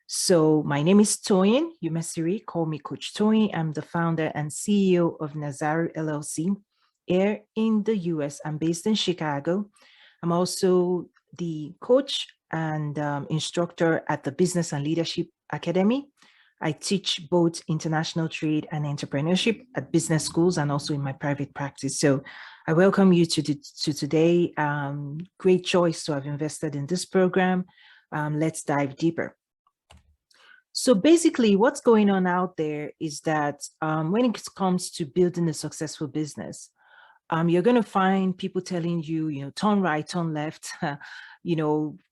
So my name is Toyin Umesiri. Call me Coach Toyin. I'm the founder and CEO of Nazaru LLC here in the US. I'm based in Chicago. I'm also the coach and instructor at the Business and Leadership Academy. I teach both international trade and entrepreneurship at business schools and also in my private practice. So I welcome you to today. Great choice to have invested in this program. Let's dive deeper. So basically what's going on out there is that when it comes to building a successful business, you're going to find people telling you, turn right, turn left,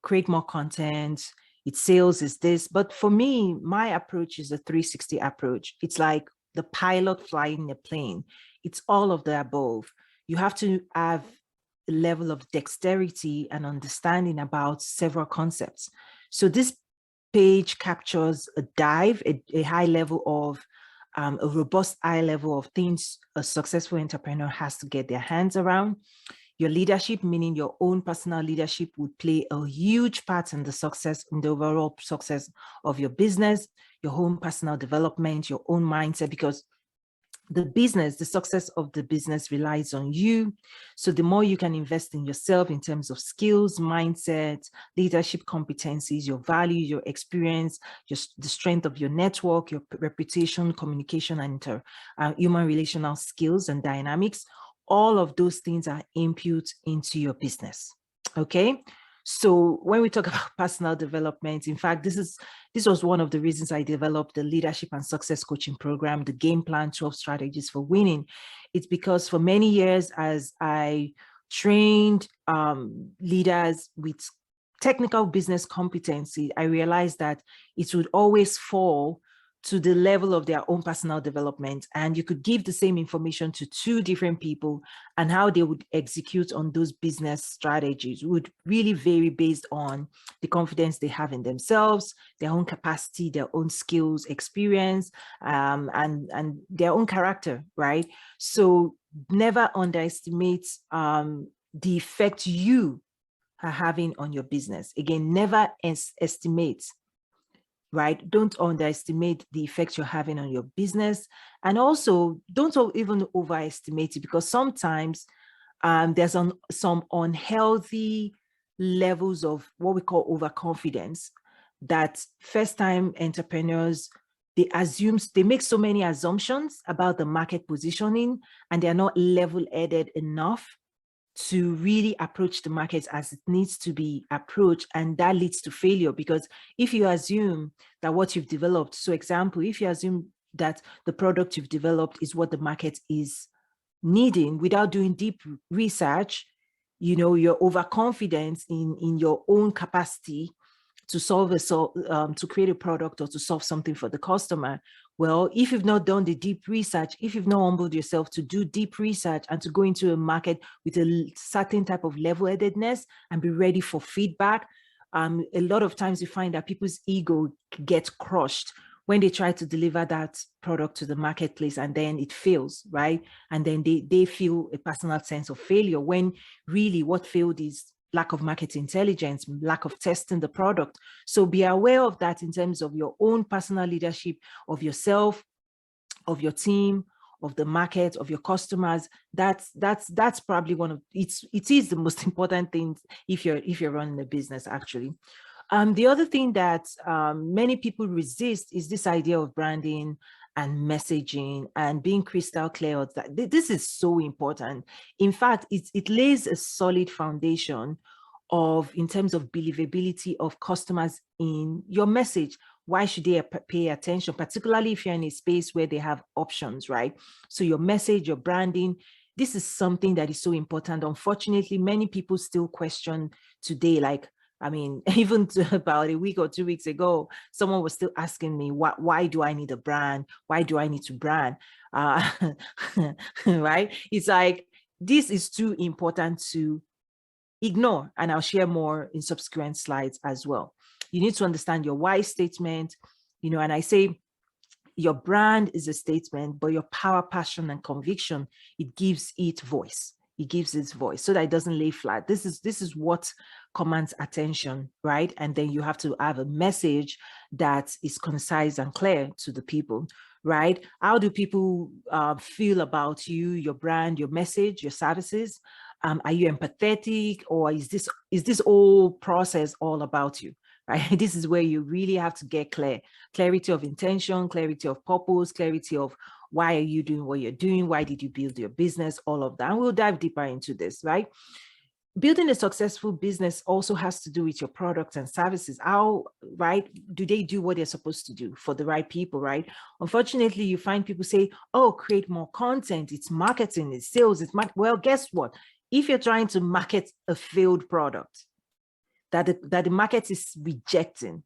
create more content. It's sales is this. But for me, my approach is a 360 approach. It's like the pilot flying a plane. It's all of the above. You have to have a level of dexterity and understanding about several concepts. So this page captures a dive, a high level of a robust high level of things a successful entrepreneur has to get their hands around. Your leadership, meaning your own personal leadership, would play a huge part in the success, in the overall success of your business, your own personal development, your own mindset, because the success of the business relies on you. So the more you can invest in yourself in terms of skills, mindset, leadership competencies, your values, your experience, just the strength of your network, your reputation, communication, and human relational skills and dynamics, all of those things are input into your business. Okay. So when we talk about personal development, in fact, this was one of the reasons I developed the leadership and success coaching program, the game plan 12 strategies for winning. It's because for many years, as I trained leaders with technical business competency, I realized that it would always fall to the level of their own personal development. And you could give the same information to two different people, and how they would execute on those business strategies would really vary based on the confidence they have in themselves, their own capacity, their own skills, experience, and their own character, right? So never underestimate the effect you are having on your business. Again, never estimate, right? Don't underestimate the effect you're having on your business. And also don't even overestimate it, because sometimes there's some unhealthy levels of what we call overconfidence that first-time entrepreneurs, they make so many assumptions about the market positioning, and they're not level-headed enough to really approach the market as it needs to be approached. And that leads to failure, because if you assume that what you've developed, so example, if you assume that the product you've developed is what the market is needing without doing deep research, your overconfidence in your own capacity to to create a product or to solve something for the customer. Well, if you've not done the deep research, if you've not humbled yourself to do deep research and to go into a market with a certain type of level-headedness and be ready for feedback, a lot of times you find that people's ego gets crushed when they try to deliver that product to the marketplace, and then it fails, right? And then they feel a personal sense of failure, when really what failed is lack of market intelligence, lack of testing the product. So be aware of that in terms of your own personal leadership of yourself, of your team, of the market, of your customers. That's probably it is the most important thing if you're running a business, actually. The other thing that many people resist is this idea of branding and messaging and being crystal clear. That this is so important. In fact, it lays a solid foundation in terms of believability of customers in your message. Why should they pay attention, particularly if you're in a space where they have options, right? So your message, your branding, this is something that is so important. Unfortunately, many people still question today, like, I mean, even about a week or 2 weeks ago, someone was still asking me, why do I need a brand? Why do I need to brand? Right? It's like, this is too important to ignore. And I'll share more in subsequent slides as well. You need to understand your why statement, and I say, your brand is a statement, but your power, passion, and conviction, it gives it voice. It gives its voice so that it doesn't lay flat. This is what commands attention, right? And then you have to have a message that is concise and clear to the people, right? How do people feel about you, your brand, your message, your services? Are you empathetic, or is this whole process all about you? Right? This is where you really have to get clarity of intention, clarity of purpose, clarity of why are you doing what you're doing? Why did you build your business? All of that. And we'll dive deeper into this, right? Building a successful business also has to do with your products and services. How, right, do they do what they're supposed to do for the right people, right? Unfortunately, you find people say, oh, create more content. It's marketing, it's sales, it's well, guess what? If you're trying to market a failed product that the market is rejecting,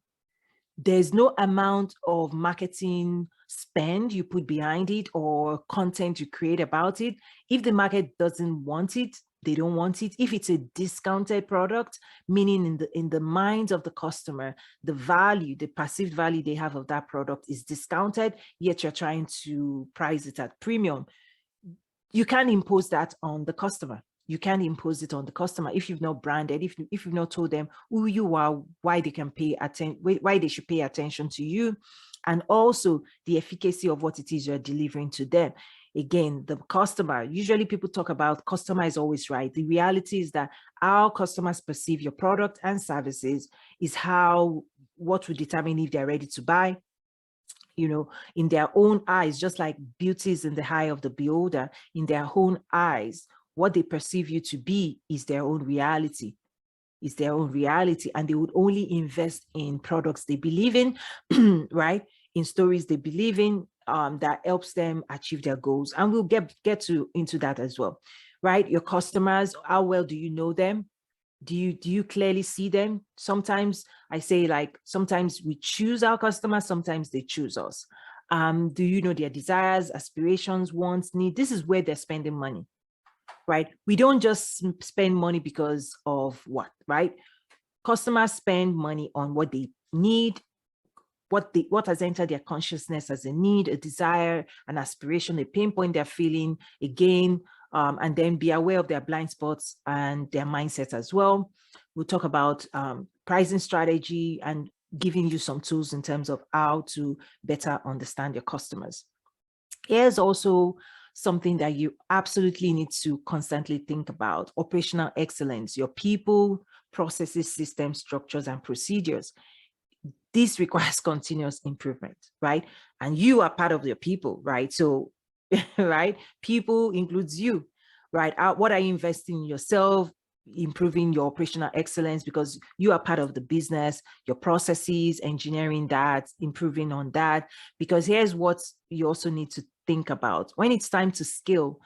there's no amount of marketing spend you put behind it or content you create about it. If the market doesn't want it, they don't want it. If it's a discounted product, meaning in the minds of the customer, the value, the perceived value they have of that product is discounted, yet you're trying to price it at premium, you can't impose that on the customer. You can't impose it on the customer if you've not branded, if you've not told them who you are, why they can pay attention, why they should pay attention to you, and also the efficacy of what it is you're delivering to them. Again, the customer, usually people talk about customer is always right. The reality is that how customers perceive your product and services is what will determine if they're ready to buy. In their own eyes, just like beauty is in the eye of the beholder, in their own eyes, what they perceive you to be is their own reality. Is their own reality, and they would only invest in products they believe in, right? In stories they believe in, that helps them achieve their goals. And we'll get into that as well, right? Your customers, how well do you know them? Do you clearly see them? Sometimes I say, like, sometimes we choose our customers, sometimes they choose us. Do you know their desires, aspirations, wants, needs? This is where they're spending money, right? We don't just spend money because of what, right? Customers spend money on what they need, what has entered their consciousness as a need, a desire, an aspiration, a pain point they're feeling, again, and then be aware of their blind spots and their mindset as well. We'll talk about pricing strategy and giving you some tools in terms of how to better understand your customers. Here's also something that you absolutely need to constantly think about: operational excellence, your people, processes, systems, structures, and procedures. This requires continuous improvement, right? And you are part of your people, right? So, right, people includes you, right? What are you investing in yourself, improving your operational excellence, because you are part of the business, your processes, engineering that, improving on that. Because here's what you also need to think about: when it's time to scale,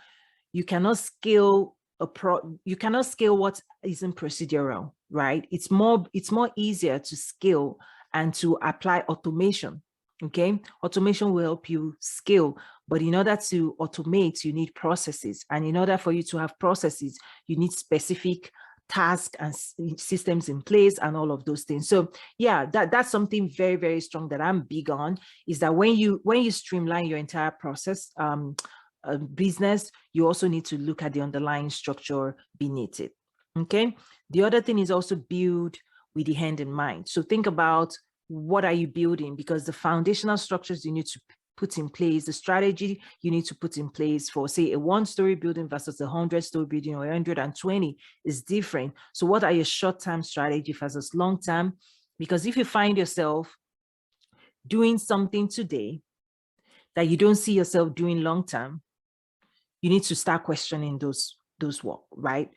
you cannot scale what isn't procedural, right? It's more easier to scale and to apply automation. Okay, automation will help you scale, but in order to automate, you need processes, and in order for you to have processes, you need specific tasks and systems in place and all of those things. So yeah, that's something very, very strong that I'm big on, is that when you streamline your entire process, business, you also need to look at the underlying structure beneath it. Okay, the other thing is also build with the end in mind. So think about, what are you building? Because the foundational structures you need to put in place, the strategy you need to put in place for, say, a 1-story building versus a 100-story building or 120 is different. So what are your short-term strategy versus long-term? Because if you find yourself doing something today that you don't see yourself doing long-term, you need to start questioning those work, right?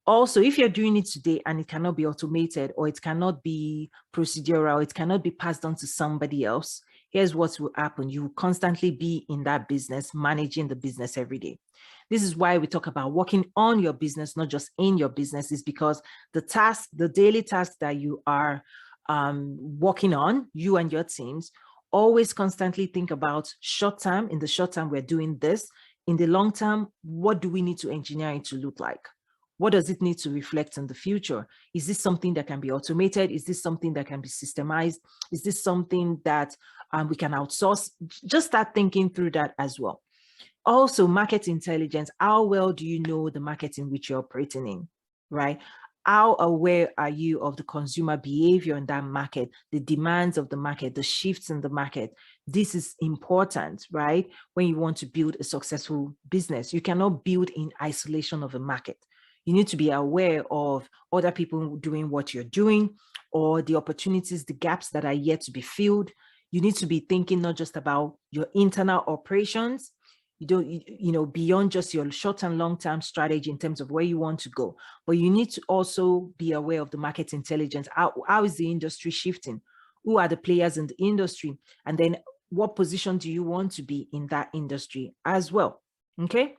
Also, if you're doing it today and it cannot be automated, or it cannot be procedural, it cannot be passed on to somebody else, here's what will happen. You will constantly be in that business, managing the business every day. This is why we talk about working on your business, not just in your business, is because the daily tasks that you are working on, you and your teams, always constantly think about short term. In the short term, we're doing this. In the long term, what do we need to engineer it to look like? What does it need to reflect in the future? Is this something that can be automated? Is this something that can be systemized? Is this something that we can outsource? Just start thinking through that as well. Also, market intelligence. How well do you know the market in which you're operating in, right? how aware are you of the consumer behavior in that market, the demands of the market, the shifts in the market? This is important, right? When you want to build a successful business, you cannot build in isolation of a market. You need to be aware of other people doing what you're doing, or the opportunities, the gaps that are yet to be filled. You need to be thinking not just about your internal operations, beyond just your short and long-term strategy in terms of where you want to go, but you need to also be aware of the market intelligence. How is the industry shifting? Who are the players in the industry? And then what position do you want to be in that industry as well? Okay.